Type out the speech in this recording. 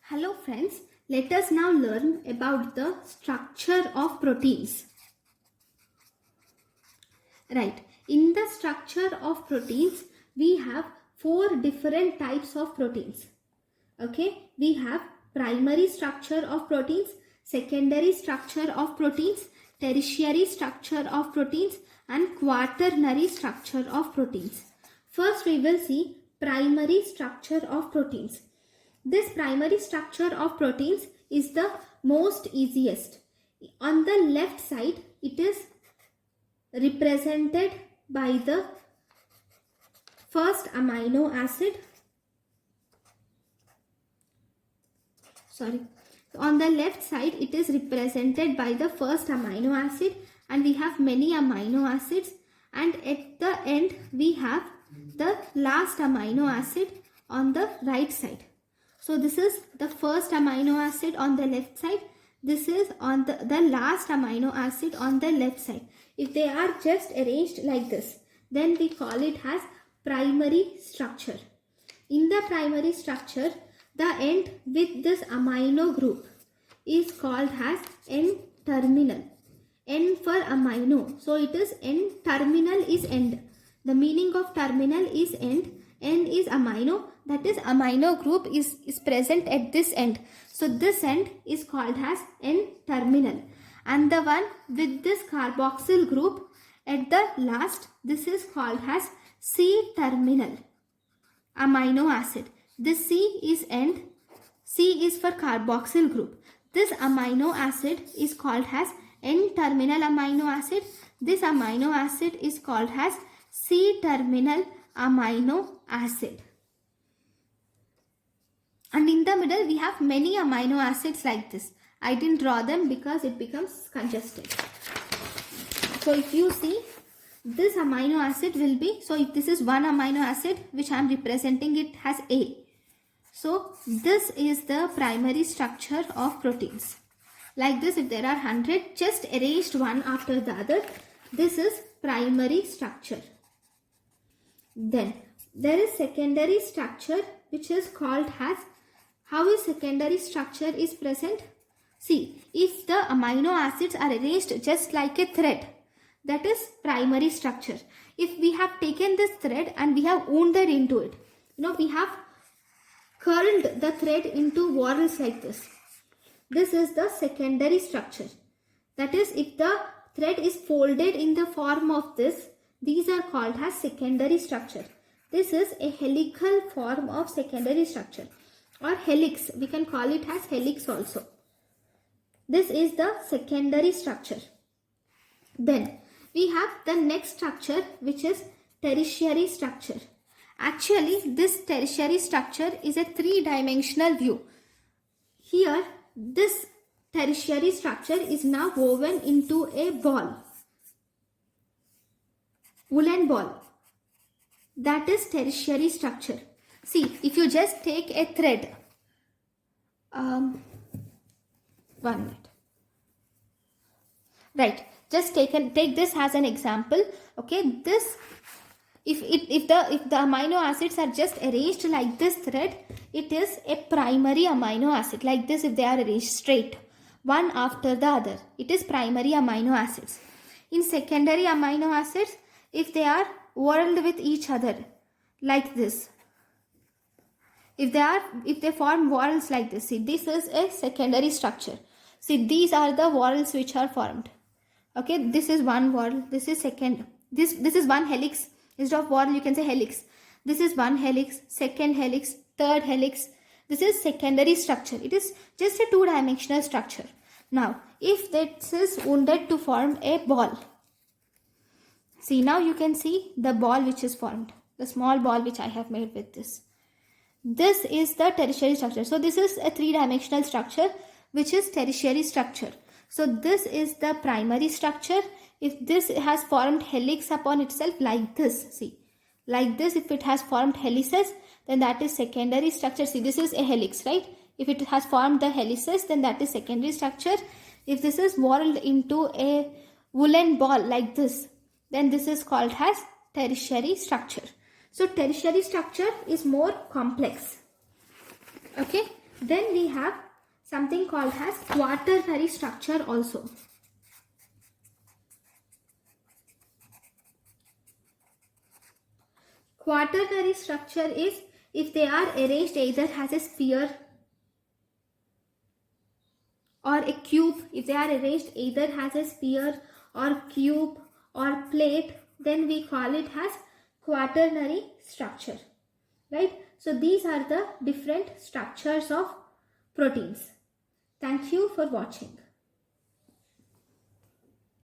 Hello friends, let us now learn about the structure of proteins. Right, in the structure of proteins, we have four different types of proteins. Okay, we have primary structure of proteins, secondary structure of proteins, tertiary structure of proteins and quaternary structure of proteins. First we will see primary structure of proteins. This primary structure of proteins is the most easiest. On the left side, it is represented by the first amino acid. On the left side, it is represented by the first amino acid, and we have many amino acids, and at the end we have the last amino acid on the right side. So this is the first amino acid on the left side. This is on the last amino acid on the left side. If they are just arranged like this, then we call it as primary structure. In the primary structure, the end with this amino group is called as N-terminal. N for amino. So it is N-terminal is end. The meaning of terminal is end. N is amino. That is amino group is present at this end. So this end is called as N-terminal. And the one with this carboxyl group at the last, this is called as C-terminal amino acid. This C is end. C is for carboxyl group. This amino acid is called as N-terminal amino acid. This amino acid is called as C-terminal amino acid. And in the middle we have many amino acids like this. I didn't draw them because it becomes congested. So if you see, this amino acid will be, so if this is one amino acid which I am representing, it has A. So this is the primary structure of proteins. Like this, if there are 100 just arranged one after the other, this is primary structure. Then there is secondary structure which is called as, how is secondary structure is present? See, if the amino acids are arranged just like a thread, that is primary structure. If we have taken this thread and we have wounded into it, we have curled the thread into whorls like this. This is the secondary structure. That is, if the thread is folded in the form of this, these are called as secondary structure. This is a helical form of secondary structure, or helix. We can call it as helix also. This is the secondary structure. Then we have the next structure, which is tertiary structure. Actually, this tertiary structure is a three-dimensional view. Here, this tertiary structure is now woven into a ball, woolen ball. That is tertiary structure. See, if you just take a thread, 1 minute. Right, just take this as an example. Okay, this, if the amino acids are just arranged like this thread, it is a primary amino acid. Like this, if they are arranged straight, one after the other, it is primary amino acids. In secondary amino acids, if they are whorled with each other like this, if they form whorls like this, see, this is a secondary structure. See, these are the whorls which are formed. Okay, this is one whorl, this is second, this is one helix. Instead of whorl, you can say helix. This is one helix, second helix, third helix. This is secondary structure. It is just a two-dimensional structure. Now, if this is wounded to form a ball, see, now you can see the ball which is formed, the small ball which I have made with this. This is the tertiary structure. So this is a three-dimensional structure which is tertiary structure. So this is the primary structure. If this has formed helix upon itself like this, see, like this, if it has formed helices, then that is secondary structure. See, this is a helix, right? If it has formed the helices, then that is secondary structure. If this is whorled into a woolen ball like this, then this is called as tertiary structure. So tertiary structure is more complex. Okay. Then we have something called as quaternary structure also. Quaternary structure is if they are arranged either as a sphere or a cube. If they are arranged either as a sphere or cube or plate, then we call it as quaternary structure, right? So these are the different structures of proteins. Thank you for watching.